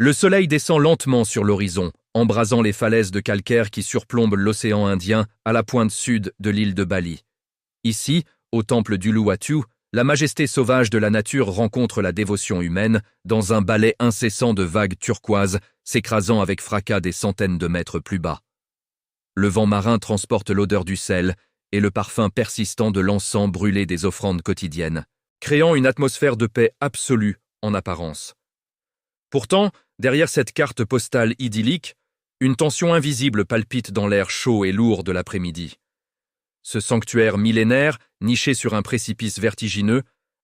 Le soleil descend lentement sur l'horizon, embrasant les falaises de calcaire qui surplombent l'océan Indien à la pointe sud de l'île de Bali. Ici, au temple d'Uluwatu, la majesté sauvage de la nature rencontre la dévotion humaine dans un ballet incessant de vagues turquoises s'écrasant avec fracas des centaines de mètres plus bas. Le vent marin transporte l'odeur du sel et le parfum persistant de l'encens brûlé des offrandes quotidiennes, créant une atmosphère de paix absolue en apparence. Pourtant, derrière cette carte postale idyllique, une tension invisible palpite dans l'air chaud et lourd de l'après-midi. Ce sanctuaire millénaire, niché sur un précipice vertigineux,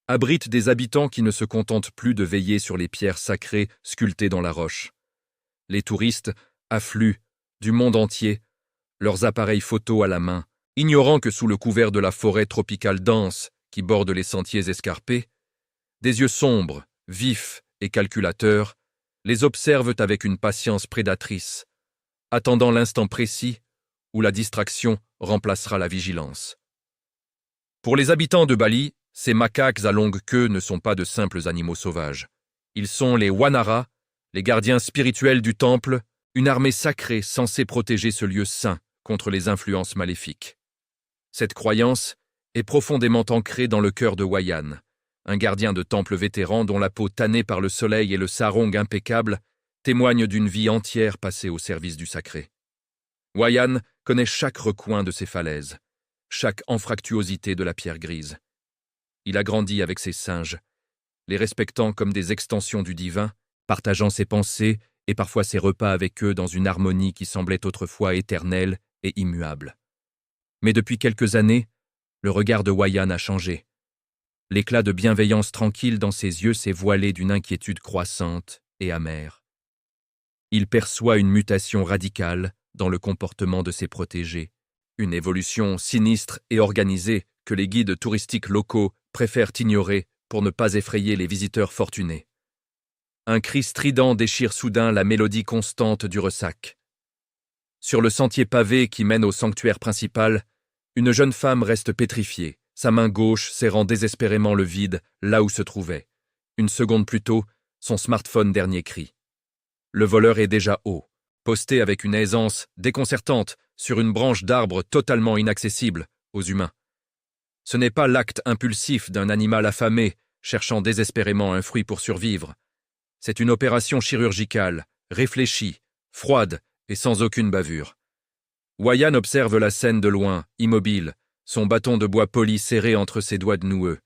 abrite des habitants qui ne se contentent plus de veiller sur les pierres sacrées sculptées dans la roche. Les touristes affluent du monde entier, leurs appareils photo à la main, ignorant que sous le couvert de la forêt tropicale dense qui borde les sentiers escarpés, des yeux sombres, vifs et calculateurs les observent avec une patience prédatrice, attendant l'instant précis où la distraction remplacera la vigilance. Pour les habitants de Bali, ces macaques à longue queue ne sont pas de simples animaux sauvages. Ils sont les Wanara, les gardiens spirituels du temple, une armée sacrée censée protéger ce lieu saint contre les influences maléfiques. Cette croyance est profondément ancrée dans le cœur de Wayan, un gardien de temple vétéran dont la peau tannée par le soleil et le sarong impeccable témoigne d'une vie entière passée au service du sacré. Wayan connaît chaque recoin de ces falaises, chaque anfractuosité de la pierre grise. Il a grandi avec ses singes, les respectant comme des extensions du divin, partageant ses pensées et parfois ses repas avec eux dans une harmonie qui semblait autrefois éternelle et immuable. Mais depuis quelques années, le regard de Wayan a changé. L'éclat de bienveillance tranquille dans ses yeux s'est voilé d'une inquiétude croissante et amère. Il perçoit une mutation radicale dans le comportement de ses protégés, une évolution sinistre et organisée que les guides touristiques locaux préfèrent ignorer pour ne pas effrayer les visiteurs fortunés. Un cri strident déchire soudain la mélodie constante du ressac. Sur le sentier pavé qui mène au sanctuaire principal, une jeune femme reste pétrifiée, sa main gauche serrant désespérément le vide là où se trouvait. Une seconde plus tôt, son smartphone dernier cri. Le voleur est déjà haut, posté avec une aisance déconcertante sur une branche d'arbre totalement inaccessible aux humains. Ce n'est pas l'acte impulsif d'un animal affamé cherchant désespérément un fruit pour survivre. C'est une opération chirurgicale, réfléchie, froide et sans aucune bavure. Wayan observe la scène de loin, immobile, son bâton de bois poli serré entre ses doigts de noueux.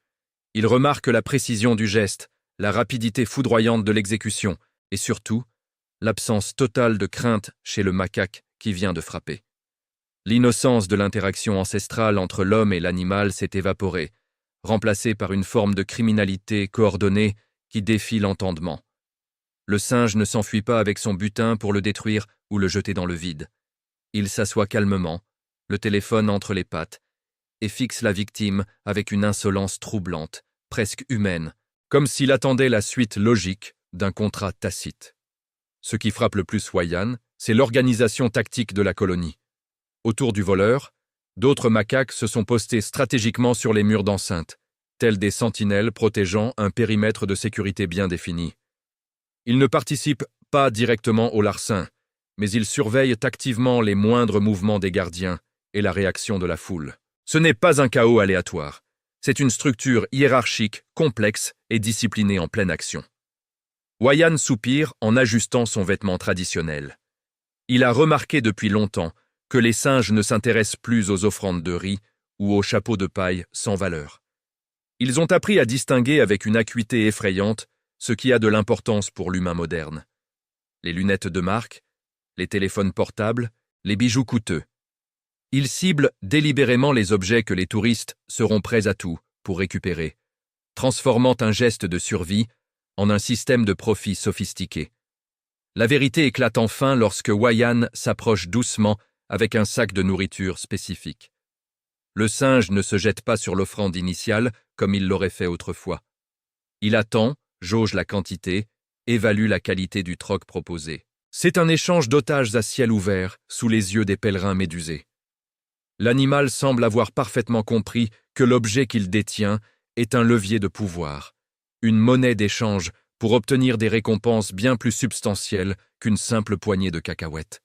Il remarque la précision du geste, la rapidité foudroyante de l'exécution et surtout, l'absence totale de crainte chez le macaque qui vient de frapper. L'innocence de l'interaction ancestrale entre l'homme et l'animal s'est évaporée, remplacée par une forme de criminalité coordonnée qui défie l'entendement. Le singe ne s'enfuit pas avec son butin pour le détruire ou le jeter dans le vide. Il s'assoit calmement, le téléphone entre les pattes, et fixe la victime avec une insolence troublante, presque humaine, comme s'il attendait la suite logique d'un contrat tacite. Ce qui frappe le plus Wayan, c'est l'organisation tactique de la colonie. Autour du voleur, d'autres macaques se sont postés stratégiquement sur les murs d'enceinte, tels des sentinelles protégeant un périmètre de sécurité bien défini. Ils ne participent pas directement au larcin, mais ils surveillent activement les moindres mouvements des gardiens et la réaction de la foule. Ce n'est pas un chaos aléatoire, c'est une structure hiérarchique, complexe et disciplinée en pleine action. Wayan soupire en ajustant son vêtement traditionnel. Il a remarqué depuis longtemps que les singes ne s'intéressent plus aux offrandes de riz ou aux chapeaux de paille sans valeur. Ils ont appris à distinguer avec une acuité effrayante ce qui a de l'importance pour l'humain moderne. Les lunettes de marque, les téléphones portables, les bijoux coûteux. Ils ciblent délibérément les objets que les touristes seront prêts à tout pour récupérer, transformant un geste de survie en un système de profit sophistiqué. La vérité éclate enfin lorsque Wayan s'approche doucement avec un sac de nourriture spécifique. Le singe ne se jette pas sur l'offrande initiale comme il l'aurait fait autrefois. Il attend, jauge la quantité, évalue la qualité du troc proposé. C'est un échange d'otages à ciel ouvert sous les yeux des pèlerins médusés. L'animal semble avoir parfaitement compris que l'objet qu'il détient est un levier de pouvoir, une monnaie d'échange pour obtenir des récompenses bien plus substantielles qu'une simple poignée de cacahuètes.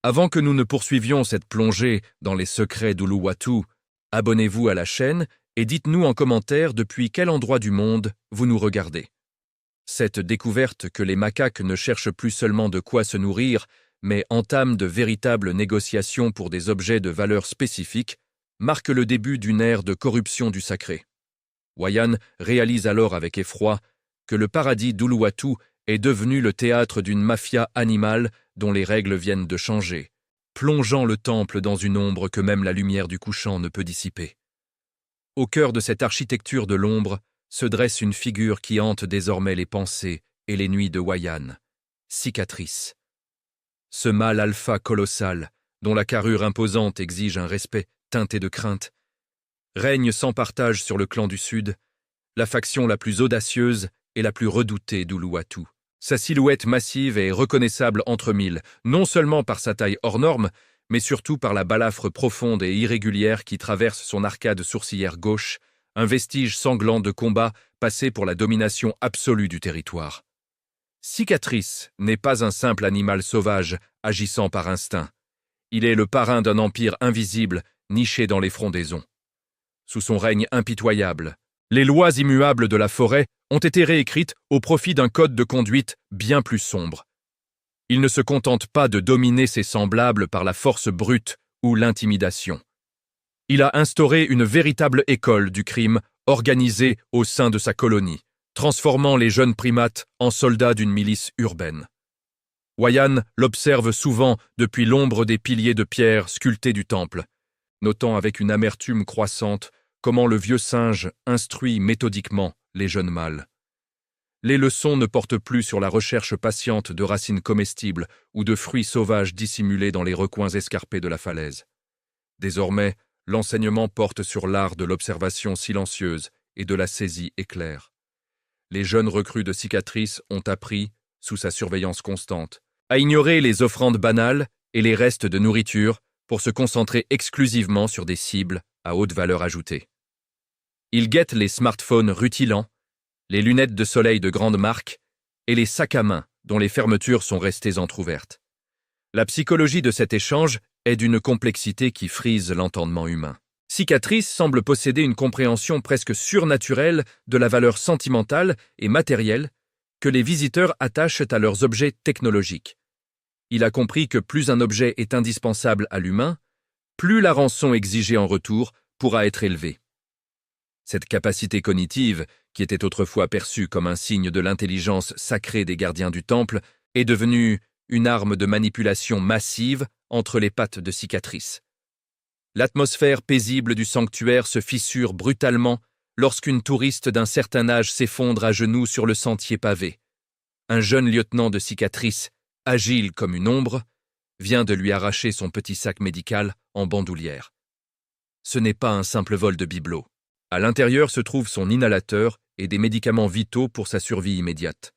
Avant que nous ne poursuivions cette plongée dans les secrets d'Uluwatu, abonnez-vous à la chaîne et dites-nous en commentaire depuis quel endroit du monde vous nous regardez. Cette découverte que les macaques ne cherchent plus seulement de quoi se nourrir, mais entament de véritables négociations pour des objets de valeur spécifique, marque le début d'une ère de corruption du sacré. Wayan réalise alors avec effroi que le paradis d'Uluwatu est devenu le théâtre d'une mafia animale dont les règles viennent de changer, plongeant le temple dans une ombre que même la lumière du couchant ne peut dissiper. Au cœur de cette architecture de l'ombre se dresse une figure qui hante désormais les pensées et les nuits de Wayan, Cicatrice. Ce mâle alpha colossal, dont la carrure imposante exige un respect teinté de crainte, règne sans partage sur le clan du Sud, la faction la plus audacieuse et la plus redoutée d'Uluwatu. Sa silhouette massive est reconnaissable entre mille, non seulement par sa taille hors norme, mais surtout par la balafre profonde et irrégulière qui traverse son arcade sourcilière gauche, un vestige sanglant de combat passé pour la domination absolue du territoire. Cicatrice n'est pas un simple animal sauvage agissant par instinct. Il est le parrain d'un empire invisible niché dans les frondaisons. Sous son règne impitoyable, les lois immuables de la forêt ont été réécrites au profit d'un code de conduite bien plus sombre. Il ne se contente pas de dominer ses semblables par la force brute ou l'intimidation. Il a instauré une véritable école du crime organisée au sein de sa colonie, transformant les jeunes primates en soldats d'une milice urbaine. Wayan l'observe souvent depuis l'ombre des piliers de pierre sculptés du temple, notant avec une amertume croissante comment le vieux singe instruit méthodiquement les jeunes mâles. Les leçons ne portent plus sur la recherche patiente de racines comestibles ou de fruits sauvages dissimulés dans les recoins escarpés de la falaise. Désormais, l'enseignement porte sur l'art de l'observation silencieuse et de la saisie éclair. Les jeunes recrues de Cicatrice ont appris, sous sa surveillance constante, à ignorer les offrandes banales et les restes de nourriture pour se concentrer exclusivement sur des cibles à haute valeur ajoutée. Ils guettent les smartphones rutilants, les lunettes de soleil de grande marque et les sacs à main dont les fermetures sont restées entr'ouvertes. La psychologie de cet échange est d'une complexité qui frise l'entendement humain. Cicatrice semble posséder une compréhension presque surnaturelle de la valeur sentimentale et matérielle que les visiteurs attachent à leurs objets technologiques. Il a compris que plus un objet est indispensable à l'humain, plus la rançon exigée en retour pourra être élevée. Cette capacité cognitive, qui était autrefois perçue comme un signe de l'intelligence sacrée des gardiens du temple, est devenue une arme de manipulation massive entre les pattes de Cicatrice. L'atmosphère paisible du sanctuaire se fissure brutalement lorsqu'une touriste d'un certain âge s'effondre à genoux sur le sentier pavé. Un jeune lieutenant de Cicatrice, agile comme une ombre, vient de lui arracher son petit sac médical en bandoulière. Ce n'est pas un simple vol de bibelot. À l'intérieur se trouve son inhalateur et des médicaments vitaux pour sa survie immédiate.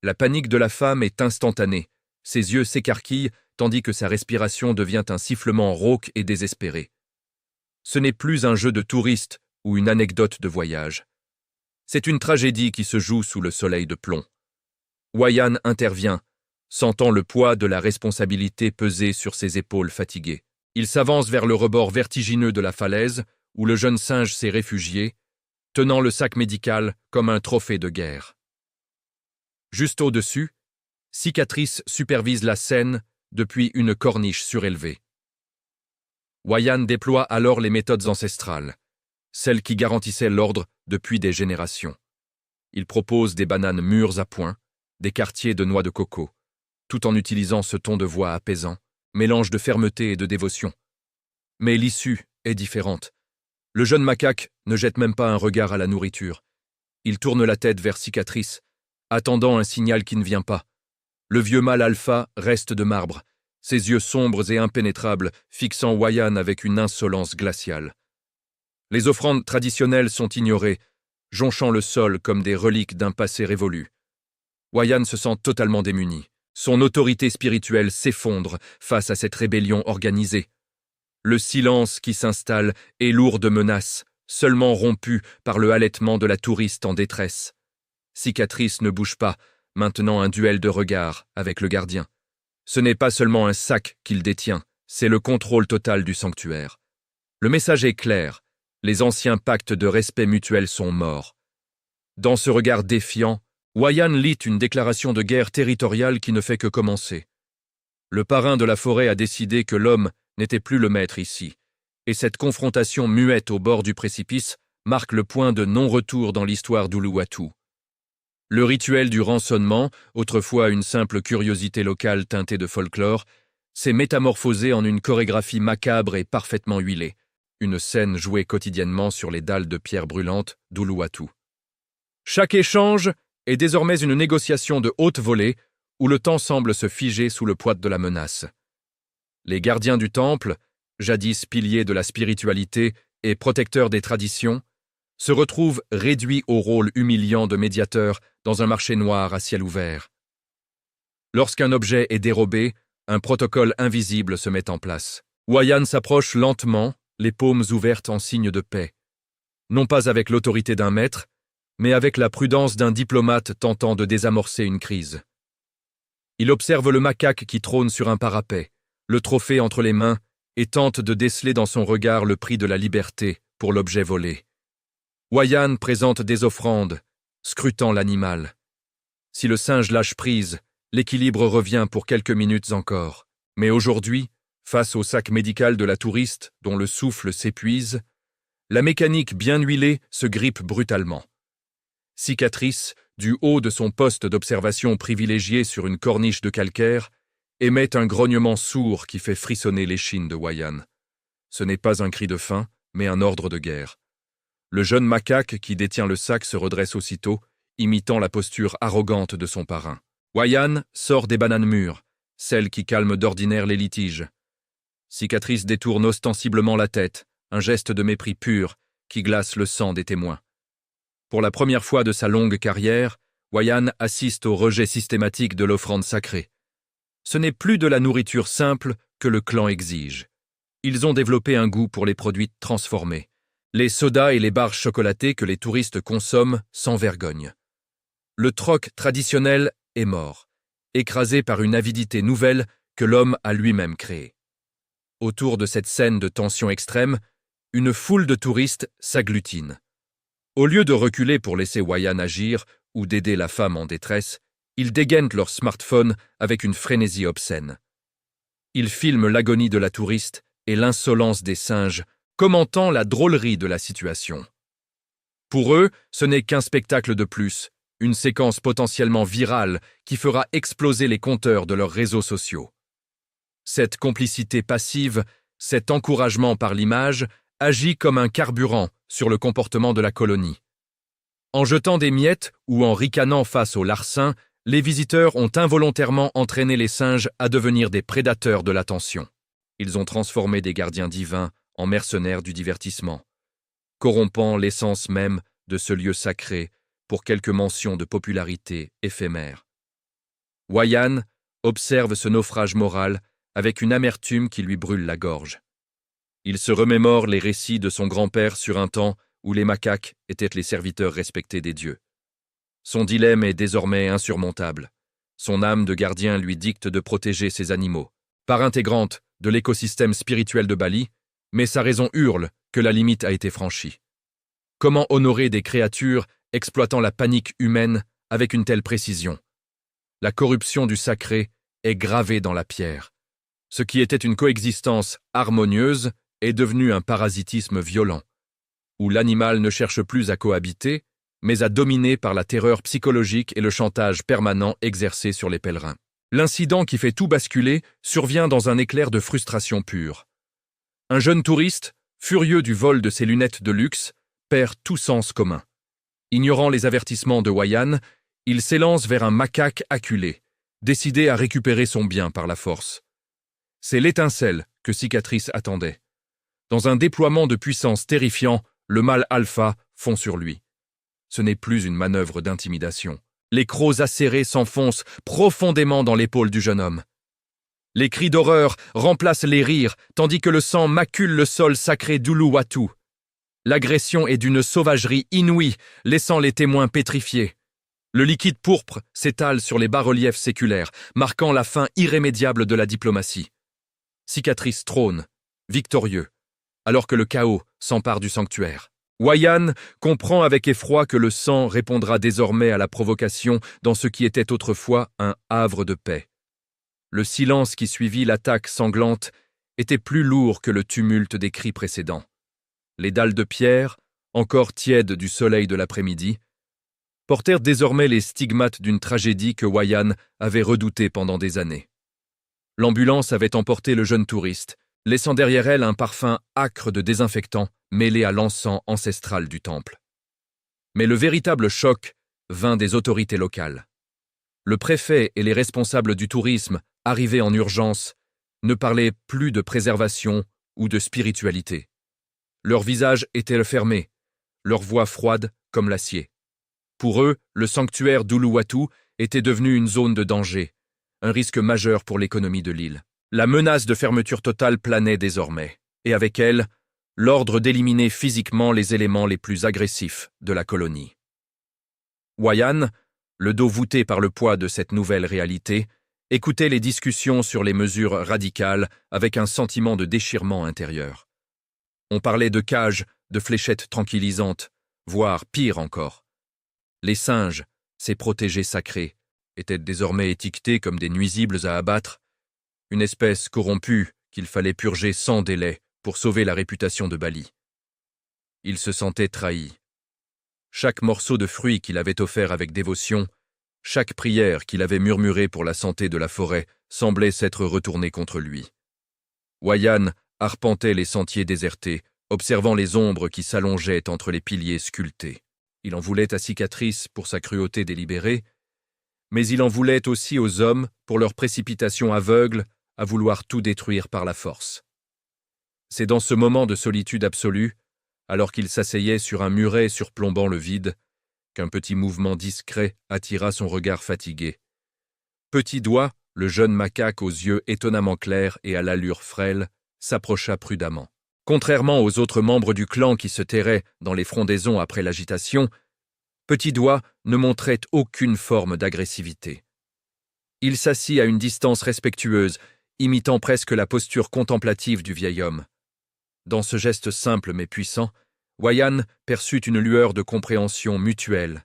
La panique de la femme est instantanée. Ses yeux s'écarquillent tandis que sa respiration devient un sifflement rauque et désespéré. Ce n'est plus un jeu de touriste ou une anecdote de voyage. C'est une tragédie qui se joue sous le soleil de plomb. Wayan intervient, sentant le poids de la responsabilité peser sur ses épaules fatiguées. Il s'avance vers le rebord vertigineux de la falaise, où le jeune singe s'est réfugié, tenant le sac médical comme un trophée de guerre. Juste au-dessus, Cicatrice supervise la scène depuis une corniche surélevée. Wayan déploie alors les méthodes ancestrales, celles qui garantissaient l'ordre depuis des générations. Il propose des bananes mûres à point, des quartiers de noix de coco, tout en utilisant ce ton de voix apaisant, mélange de fermeté et de dévotion. Mais l'issue est différente. Le jeune macaque ne jette même pas un regard à la nourriture. Il tourne la tête vers Cicatrice, attendant un signal qui ne vient pas. Le vieux mâle alpha reste de marbre, ses yeux sombres et impénétrables fixant Wayan avec une insolence glaciale. Les offrandes traditionnelles sont ignorées, jonchant le sol comme des reliques d'un passé révolu. Wayan se sent totalement démuni. Son autorité spirituelle s'effondre face à cette rébellion organisée. Le silence qui s'installe est lourd de menaces, seulement rompu par le halètement de la touriste en détresse. Cicatrice ne bouge pas, maintenant un duel de regard avec le gardien. Ce n'est pas seulement un sac qu'il détient, c'est le contrôle total du sanctuaire. Le message est clair, les anciens pactes de respect mutuel sont morts. Dans ce regard défiant, Wayan lit une déclaration de guerre territoriale qui ne fait que commencer. Le parrain de la forêt a décidé que l'homme n'était plus le maître ici, et cette confrontation muette au bord du précipice marque le point de non-retour dans l'histoire d'Uluwatu. Le rituel du rançonnement, autrefois une simple curiosité locale teintée de folklore, s'est métamorphosé en une chorégraphie macabre et parfaitement huilée, une scène jouée quotidiennement sur les dalles de pierre brûlante d'Uluwatu. Chaque échange est désormais une négociation de haute volée où le temps semble se figer sous le poids de la menace. Les gardiens du temple, jadis piliers de la spiritualité et protecteurs des traditions, se retrouvent réduits au rôle humiliant de médiateurs dans un marché noir à ciel ouvert. Lorsqu'un objet est dérobé, un protocole invisible se met en place. Wayan s'approche lentement, les paumes ouvertes en signe de paix. Non pas avec l'autorité d'un maître, mais avec la prudence d'un diplomate tentant de désamorcer une crise. Il observe le macaque qui trône sur un parapet, le trophée entre les mains, et tente de déceler dans son regard le prix de la liberté pour l'objet volé. Wayan présente des offrandes, scrutant l'animal. Si le singe lâche prise, l'équilibre revient pour quelques minutes encore. Mais aujourd'hui, face au sac médical de la touriste dont le souffle s'épuise, la mécanique bien huilée se grippe brutalement. Cicatrice, du haut de son poste d'observation privilégié sur une corniche de calcaire, émet un grognement sourd qui fait frissonner l'échine de Wayan. Ce n'est pas un cri de faim, mais un ordre de guerre. Le jeune macaque qui détient le sac se redresse aussitôt, imitant la posture arrogante de son parrain. Wayan sort des bananes mûres, celles qui calment d'ordinaire les litiges. Cicatrice détourne ostensiblement la tête, un geste de mépris pur qui glace le sang des témoins. Pour la première fois de sa longue carrière, Wayan assiste au rejet systématique de l'offrande sacrée. Ce n'est plus de la nourriture simple que le clan exige. Ils ont développé un goût pour les produits transformés, les sodas et les barres chocolatées que les touristes consomment sans vergogne. Le troc traditionnel est mort, écrasé par une avidité nouvelle que l'homme a lui-même créée. Autour de cette scène de tension extrême, une foule de touristes s'agglutine. Au lieu de reculer pour laisser Wayan agir ou d'aider la femme en détresse, ils dégainent leur smartphone avec une frénésie obscène. Ils filment l'agonie de la touriste et l'insolence des singes, commentant la drôlerie de la situation. Pour eux, ce n'est qu'un spectacle de plus, une séquence potentiellement virale qui fera exploser les compteurs de leurs réseaux sociaux. Cette complicité passive, cet encouragement par l'image, agit comme un carburant sur le comportement de la colonie. En jetant des miettes ou en ricanant face aux larcins, les visiteurs ont involontairement entraîné les singes à devenir des prédateurs de l'attention. Ils ont transformé des gardiens divins en mercenaires du divertissement, corrompant l'essence même de ce lieu sacré pour quelques mentions de popularité éphémères. Wayan observe ce naufrage moral avec une amertume qui lui brûle la gorge. Il se remémore les récits de son grand-père sur un temps où les macaques étaient les serviteurs respectés des dieux. Son dilemme est désormais insurmontable. Son âme de gardien lui dicte de protéger ses animaux, part intégrante de l'écosystème spirituel de Bali, mais sa raison hurle que la limite a été franchie. Comment honorer des créatures exploitant la panique humaine avec une telle précision? La corruption du sacré est gravée dans la pierre. Ce qui était une coexistence harmonieuse est devenu un parasitisme violent, où l'animal ne cherche plus à cohabiter, mais à dominer par la terreur psychologique et le chantage permanent exercé sur les pèlerins. L'incident qui fait tout basculer survient dans un éclair de frustration pure. Un jeune touriste, furieux du vol de ses lunettes de luxe, perd tout sens commun. Ignorant les avertissements de Wayan, il s'élance vers un macaque acculé, décidé à récupérer son bien par la force. C'est l'étincelle que Cicatrice attendait. Dans un déploiement de puissance terrifiant, le mâle alpha fond sur lui. Ce n'est plus une manœuvre d'intimidation. Les crocs acérés s'enfoncent profondément dans l'épaule du jeune homme. Les cris d'horreur remplacent les rires, tandis que le sang macule le sol sacré d'Uluwatu. L'agression est d'une sauvagerie inouïe, laissant les témoins pétrifiés. Le liquide pourpre s'étale sur les bas-reliefs séculaires, marquant la fin irrémédiable de la diplomatie. Cicatrice trône, victorieux, alors que le chaos s'empare du sanctuaire. Wayyan comprend avec effroi que le sang répondra désormais à la provocation dans ce qui était autrefois un havre de paix. Le silence qui suivit l'attaque sanglante était plus lourd que le tumulte des cris précédents. Les dalles de pierre, encore tièdes du soleil de l'après-midi, portèrent désormais les stigmates d'une tragédie que Wayyan avait redoutée pendant des années. L'ambulance avait emporté le jeune touriste, laissant derrière elle un parfum âcre de désinfectant mêlé à l'encens ancestral du temple. Mais le véritable choc vint des autorités locales. Le préfet et les responsables du tourisme, arrivés en urgence, ne parlaient plus de préservation ou de spiritualité. Leurs visages étaient fermés, leurs voix froides comme l'acier. Pour eux, le sanctuaire d'Uluwatu était devenu une zone de danger, un risque majeur pour l'économie de l'île. La menace de fermeture totale planait désormais, et avec elle, l'ordre d'éliminer physiquement les éléments les plus agressifs de la colonie. Wayyan, le dos voûté par le poids de cette nouvelle réalité, écoutait les discussions sur les mesures radicales avec un sentiment de déchirement intérieur. On parlait de cages, de fléchettes tranquillisantes, voire pire encore. Les singes, ces protégés sacrés, étaient désormais étiquetés comme des nuisibles à abattre, une espèce corrompue qu'il fallait purger sans délai pour sauver la réputation de Bali. Il se sentait trahi. Chaque morceau de fruit qu'il avait offert avec dévotion, chaque prière qu'il avait murmurée pour la santé de la forêt semblait s'être retournée contre lui. Wayyan arpentait les sentiers désertés, observant les ombres qui s'allongeaient entre les piliers sculptés. Il en voulait à Cicatrice pour sa cruauté délibérée, mais il en voulait aussi aux hommes pour leur précipitation aveugle à vouloir tout détruire par la force. C'est dans ce moment de solitude absolue, alors qu'il s'asseyait sur un muret surplombant le vide, qu'un petit mouvement discret attira son regard fatigué. Petit Doigt, le jeune macaque aux yeux étonnamment clairs et à l'allure frêle, s'approcha prudemment. Contrairement aux autres membres du clan qui se terraient dans les frondaisons après l'agitation, Petit Doigt ne montrait aucune forme d'agressivité. Il s'assit à une distance respectueuse, imitant presque la posture contemplative du vieil homme. Dans ce geste simple mais puissant, Wayyan perçut une lueur de compréhension mutuelle,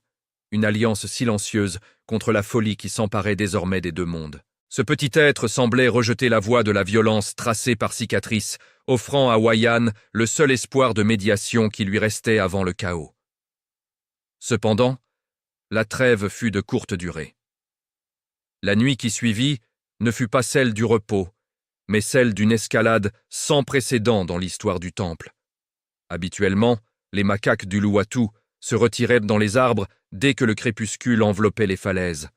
une alliance silencieuse contre la folie qui s'emparait désormais des deux mondes. Ce petit être semblait rejeter la voie de la violence tracée par Cicatrice, offrant à Wayyan le seul espoir de médiation qui lui restait avant le chaos. Cependant, la trêve fut de courte durée. La nuit qui suivit ne fut pas celle du repos, mais celle d'une escalade sans précédent dans l'histoire du temple. Habituellement, les macaques d'Uluwatu se retiraient dans les arbres dès que le crépuscule enveloppait les falaises.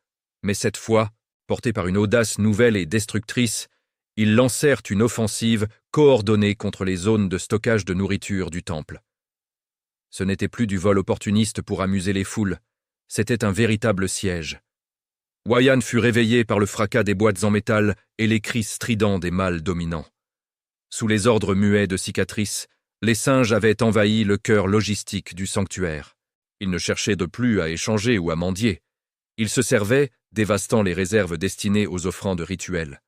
Mais cette fois, portés par une audace nouvelle et destructrice, ils lancèrent une offensive coordonnée contre les zones de stockage de nourriture du temple. Ce n'était plus du vol opportuniste pour amuser les foules, c'était un véritable siège. Wayyan fut réveillé par le fracas des boîtes en métal et les cris stridents des mâles dominants. Sous les ordres muets de Cicatrice, les singes avaient envahi le cœur logistique du sanctuaire. Ils ne cherchaient de plus à échanger ou à mendier. Ils se servaient, dévastant les réserves destinées aux offrandes rituelles.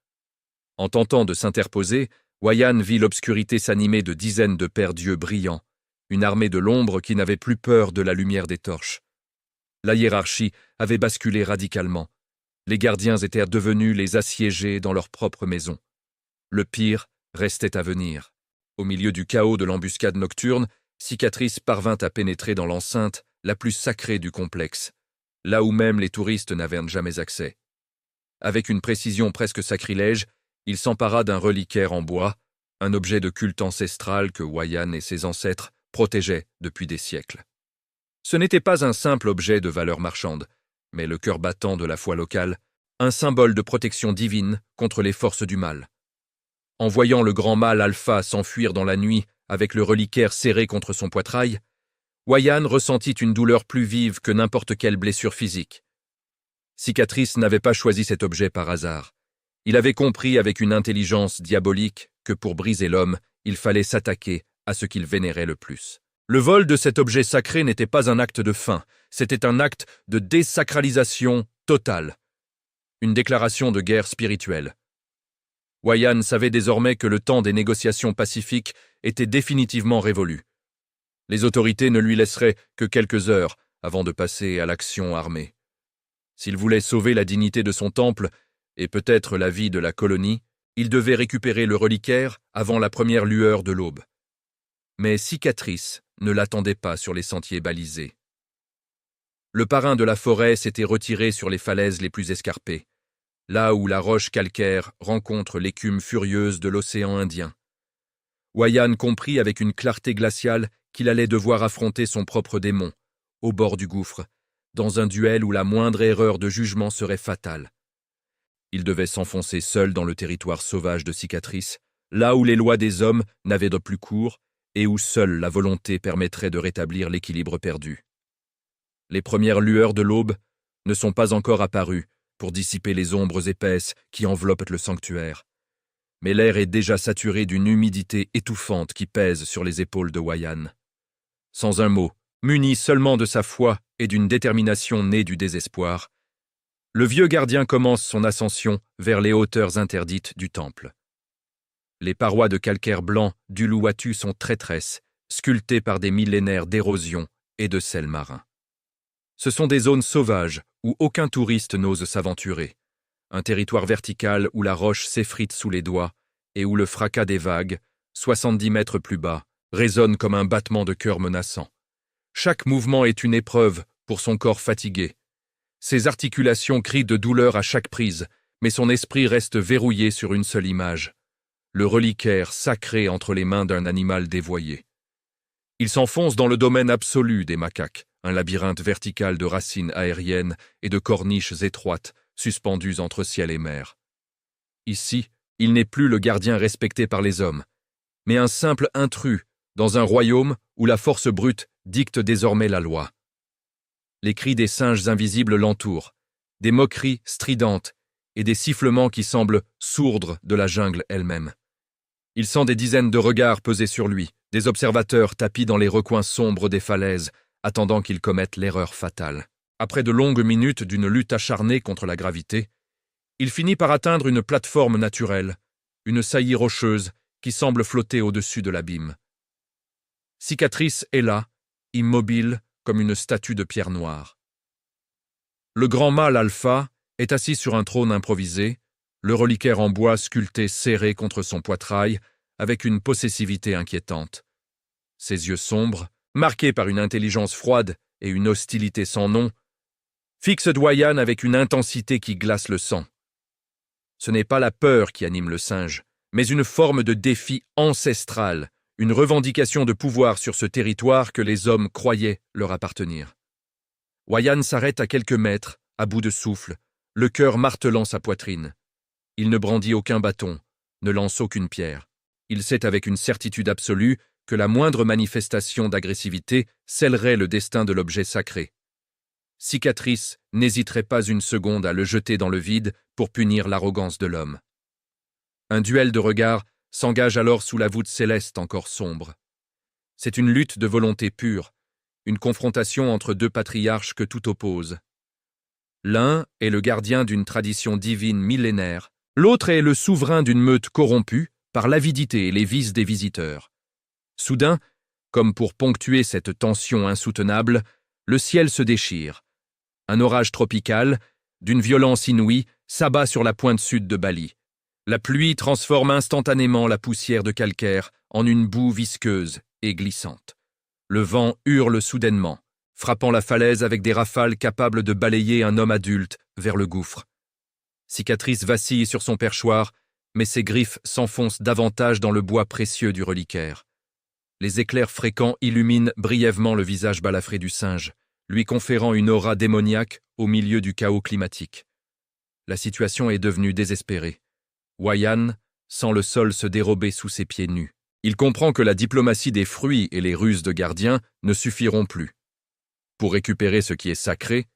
En tentant de s'interposer, Wayyan vit l'obscurité s'animer de dizaines de paires d'yeux brillants, une armée de l'ombre qui n'avait plus peur de la lumière des torches. La hiérarchie avait basculé radicalement. Les gardiens étaient devenus les assiégés dans leur propre maison. Le pire restait à venir. Au milieu du chaos de l'embuscade nocturne, Cicatrice parvint à pénétrer dans l'enceinte la plus sacrée du complexe, là où même les touristes n'avaient jamais accès. Avec une précision presque sacrilège, il s'empara d'un reliquaire en bois, un objet de culte ancestral que Wayyan et ses ancêtres protégeaient depuis des siècles. Ce n'était pas un simple objet de valeur marchande, mais le cœur battant de la foi locale, un symbole de protection divine contre les forces du mal. En voyant le grand mâle alpha s'enfuir dans la nuit avec le reliquaire serré contre son poitrail, Wayyan ressentit une douleur plus vive que n'importe quelle blessure physique. Cicatrice n'avait pas choisi cet objet par hasard. Il avait compris avec une intelligence diabolique que pour briser l'homme, il fallait s'attaquer à ce qu'il vénérait le plus. Le vol de cet objet sacré n'était pas un acte de faim, C'était un acte de désacralisation totale. Une déclaration de guerre spirituelle. Wayan savait désormais que le temps des négociations pacifiques était définitivement révolu. Les autorités ne lui laisseraient que quelques heures avant de passer à l'action armée. S'il voulait sauver la dignité de son temple et peut-être la vie de la colonie, il devait récupérer le reliquaire avant la première lueur de l'aube. Mais Cicatrice ne l'attendait pas sur les sentiers balisés. Le parrain de la forêt s'était retiré sur les falaises les plus escarpées, là où la roche calcaire rencontre l'écume furieuse de l'océan Indien. Wayan comprit avec une clarté glaciale qu'il allait devoir affronter son propre démon, au bord du gouffre, dans un duel où la moindre erreur de jugement serait fatale. Il devait s'enfoncer seul dans le territoire sauvage de Cicatrice, là où les lois des hommes n'avaient de plus cours et où seule la volonté permettrait de rétablir l'équilibre perdu. Les premières lueurs de l'aube ne sont pas encore apparues pour dissiper les ombres épaisses qui enveloppent le sanctuaire, mais l'air est déjà saturé d'une humidité étouffante qui pèse sur les épaules de Wayan. Sans un mot, muni seulement de sa foi et d'une détermination née du désespoir, le vieux gardien commence son ascension vers les hauteurs interdites du temple. Les parois de calcaire blanc d'Uluwatu sont traîtresses, sculptées par des millénaires d'érosion et de sel marin. Ce sont des zones sauvages où aucun touriste n'ose s'aventurer, un territoire vertical où la roche s'effrite sous les doigts et où le fracas des vagues, 70 mètres plus bas, résonne comme un battement de cœur menaçant. Chaque mouvement est une épreuve pour son corps fatigué. Ses articulations crient de douleur à chaque prise, mais son esprit reste verrouillé sur une seule image, le reliquaire sacré entre les mains d'un animal dévoyé. Il s'enfonce dans le domaine absolu des macaques, un labyrinthe vertical de racines aériennes et de corniches étroites, suspendues entre ciel et mer. Ici, il n'est plus le gardien respecté par les hommes, mais un simple intrus dans un royaume où la force brute dicte désormais la loi. Les cris des singes invisibles l'entourent, des moqueries stridentes et des sifflements qui semblent sourdre de la jungle elle-même. Il sent des dizaines de regards peser sur lui, des observateurs tapis dans les recoins sombres des falaises, attendant qu'il commette l'erreur fatale. Après de longues minutes d'une lutte acharnée contre la gravité, il finit par atteindre une plateforme naturelle, une saillie rocheuse qui semble flotter au-dessus de l'abîme. Cicatrice est là, immobile comme une statue de pierre noire. Le grand mâle alpha est assis sur un trône improvisé, le reliquaire en bois sculpté serré contre son poitrail, avec une possessivité inquiétante. Ses yeux sombres, marqués par une intelligence froide et une hostilité sans nom, fixent Wayan avec une intensité qui glace le sang. Ce n'est pas la peur qui anime le singe, mais une forme de défi ancestral, une revendication de pouvoir sur ce territoire que les hommes croyaient leur appartenir. Wayan s'arrête à quelques mètres, à bout de souffle, le cœur martelant sa poitrine. Il ne brandit aucun bâton, ne lance aucune pierre. Il sait avec une certitude absolue que la moindre manifestation d'agressivité scellerait le destin de l'objet sacré. Cicatrice n'hésiterait pas une seconde à le jeter dans le vide pour punir l'arrogance de l'homme. Un duel de regards s'engage alors sous la voûte céleste encore sombre. C'est une lutte de volonté pure, une confrontation entre deux patriarches que tout oppose. L'un est le gardien d'une tradition divine millénaire, l'autre est le souverain d'une meute corrompue par l'avidité et les vices des visiteurs. Soudain, comme pour ponctuer cette tension insoutenable, le ciel se déchire. Un orage tropical, d'une violence inouïe, s'abat sur la pointe sud de Bali. La pluie transforme instantanément la poussière de calcaire en une boue visqueuse et glissante. Le vent hurle soudainement, frappant la falaise avec des rafales capables de balayer un homme adulte vers le gouffre. Cicatrice vacille sur son perchoir, mais ses griffes s'enfoncent davantage dans le bois précieux du reliquaire. Les éclairs fréquents illuminent brièvement le visage balafré du singe, lui conférant une aura démoniaque au milieu du chaos climatique. La situation est devenue désespérée. Wayan sent le sol se dérober sous ses pieds nus. Il comprend que la diplomatie des fruits et les ruses de gardien ne suffiront plus. Pour récupérer ce qui est sacré,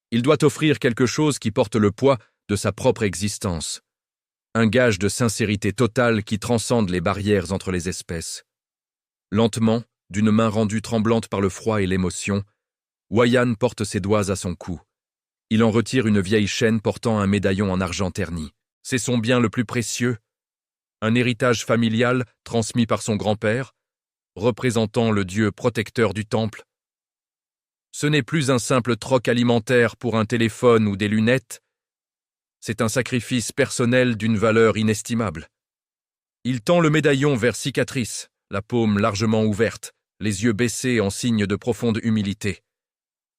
il doit offrir quelque chose qui porte le poids de sa propre existence. Un gage de sincérité totale qui transcende les barrières entre les espèces. Lentement, d'une main rendue tremblante par le froid et l'émotion, Wayan porte ses doigts à son cou. Il en retire une vieille chaîne portant un médaillon en argent terni. C'est son bien le plus précieux, un héritage familial transmis par son grand-père, représentant le dieu protecteur du temple. Ce n'est plus un simple troc alimentaire pour un téléphone ou des lunettes, c'est un sacrifice personnel d'une valeur inestimable. Il tend le médaillon vers Cicatrice, la paume largement ouverte, les yeux baissés en signe de profonde humilité.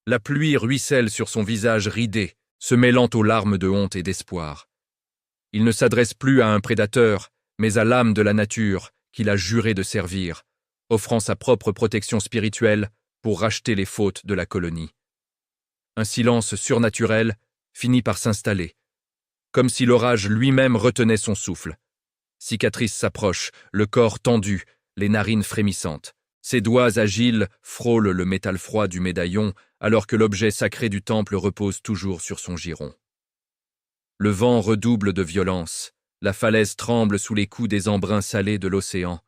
La pluie ruisselle sur son visage ridé, se mêlant aux larmes de honte et d'espoir. Il ne s'adresse plus à un prédateur, mais à l'âme de la nature qu'il a juré de servir, offrant sa propre protection spirituelle pour racheter les fautes de la colonie. Un silence surnaturel finit par s'installer, comme si l'orage lui-même retenait son souffle. Cicatrice s'approche, le corps tendu, les narines frémissantes. Ses doigts agiles frôlent le métal froid du médaillon, alors que l'objet sacré du temple repose toujours sur son giron. Le vent redouble de violence, la falaise tremble sous les coups des embruns salés de l'océan,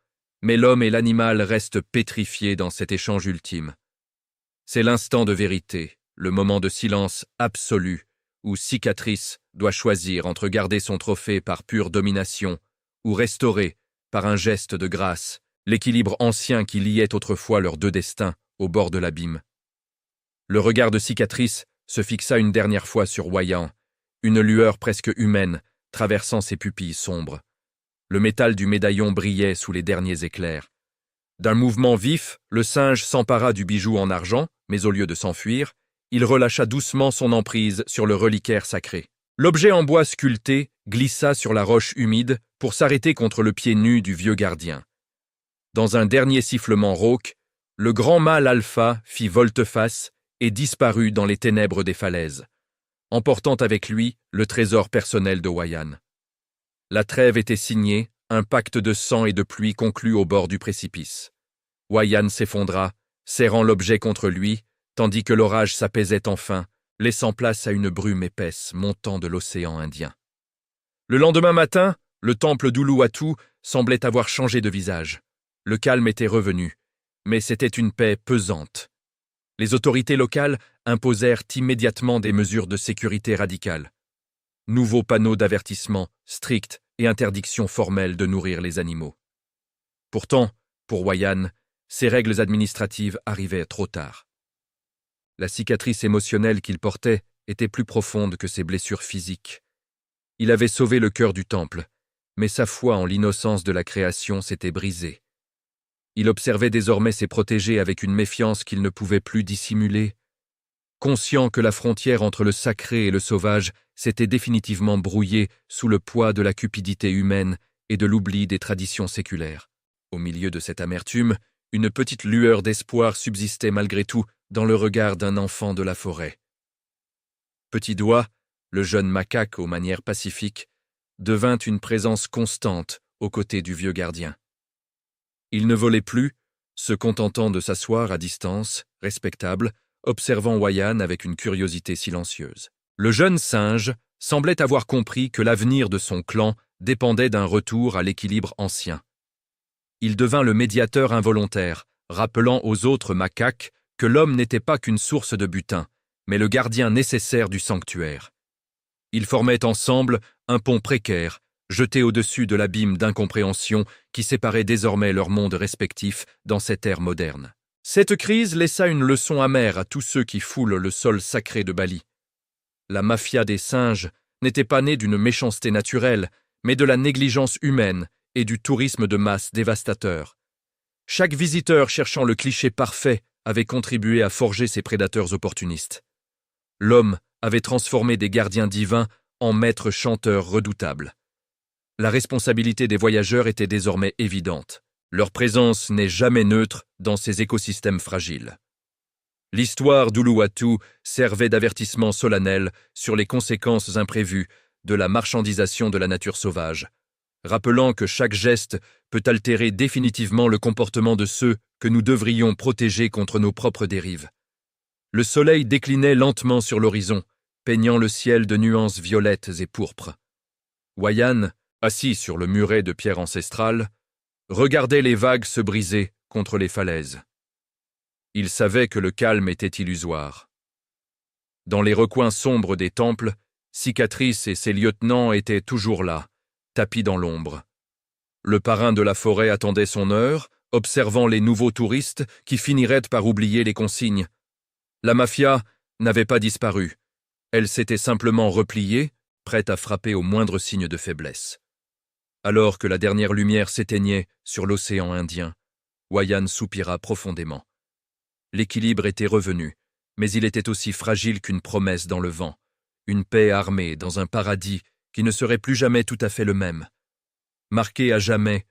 mais l'homme et l'animal restent pétrifiés dans cet échange ultime. C'est l'instant de vérité, le moment de silence absolu, où Cicatrice doit choisir entre garder son trophée par pure domination ou restaurer, par un geste de grâce, l'équilibre ancien qui liait autrefois leurs deux destins au bord de l'abîme. Le regard de Cicatrice se fixa une dernière fois sur Wayan, une lueur presque humaine traversant ses pupilles sombres. Le métal du médaillon brillait sous les derniers éclairs. D'un mouvement vif, le singe s'empara du bijou en argent, mais au lieu de s'enfuir, il relâcha doucement son emprise sur le reliquaire sacré. L'objet en bois sculpté glissa sur la roche humide pour s'arrêter contre le pied nu du vieux gardien. Dans un dernier sifflement rauque, le grand mâle alpha fit volte-face et disparut dans les ténèbres des falaises, emportant avec lui le trésor personnel de Wayan. La trêve était signée, un pacte de sang et de pluie conclu au bord du précipice. Wayan s'effondra, serrant l'objet contre lui, tandis que l'orage s'apaisait enfin, laissant place à une brume épaisse montant de l'océan Indien. Le lendemain matin, le temple d'Uluwatu semblait avoir changé de visage. Le calme était revenu, mais c'était une paix pesante. Les autorités locales imposèrent immédiatement des mesures de sécurité radicales. Nouveaux panneaux d'avertissement stricts et interdictions formelles de nourrir les animaux. Pourtant, pour Wayan, ces règles administratives arrivaient trop tard. La cicatrice émotionnelle qu'il portait était plus profonde que ses blessures physiques. Il avait sauvé le cœur du temple, mais sa foi en l'innocence de la création s'était brisée. Il observait désormais ses protégés avec une méfiance qu'il ne pouvait plus dissimuler. Conscient que la frontière entre le sacré et le sauvage s'était définitivement brouillée sous le poids de la cupidité humaine et de l'oubli des traditions séculaires. Au milieu de cette amertume, une petite lueur d'espoir subsistait malgré tout dans le regard d'un enfant de la forêt. Petit Doigt, le jeune macaque aux manières pacifiques, devint une présence constante aux côtés du vieux gardien. Il ne volait plus, se contentant de s'asseoir à distance, respectable, observant Wayan avec une curiosité silencieuse. Le jeune singe semblait avoir compris que l'avenir de son clan dépendait d'un retour à l'équilibre ancien. Il devint le médiateur involontaire, rappelant aux autres macaques que l'homme n'était pas qu'une source de butin, mais le gardien nécessaire du sanctuaire. Ils formaient ensemble un pont précaire, jeté au-dessus de l'abîme d'incompréhension qui séparait désormais leurs mondes respectifs dans cette ère moderne. Cette crise laissa une leçon amère à tous ceux qui foulent le sol sacré de Bali. La mafia des singes n'était pas née d'une méchanceté naturelle, mais de la négligence humaine et du tourisme de masse dévastateur. Chaque visiteur cherchant le cliché parfait avait contribué à forger ces prédateurs opportunistes. L'homme avait transformé des gardiens divins en maîtres chanteurs redoutables. La responsabilité des voyageurs était désormais évidente. Leur présence n'est jamais neutre dans ces écosystèmes fragiles. L'histoire d'Uluwatu servait d'avertissement solennel sur les conséquences imprévues de la marchandisation de la nature sauvage, rappelant que chaque geste peut altérer définitivement le comportement de ceux que nous devrions protéger contre nos propres dérives. Le soleil déclinait lentement sur l'horizon, peignant le ciel de nuances violettes et pourpres. Wayan, assis sur le muret de pierre ancestrale, regardait les vagues se briser contre les falaises. Il savait que le calme était illusoire. Dans les recoins sombres des temples, Cicatrice et ses lieutenants étaient toujours là, tapis dans l'ombre. Le parrain de la forêt attendait son heure, observant les nouveaux touristes qui finiraient par oublier les consignes. La mafia n'avait pas disparu. Elle s'était simplement repliée, prête à frapper au moindre signe de faiblesse. Alors que la dernière lumière s'éteignait sur l'océan Indien, Wayan soupira profondément. L'équilibre était revenu, mais il était aussi fragile qu'une promesse dans le vent, une paix armée dans un paradis qui ne serait plus jamais tout à fait le même. Marqué à jamais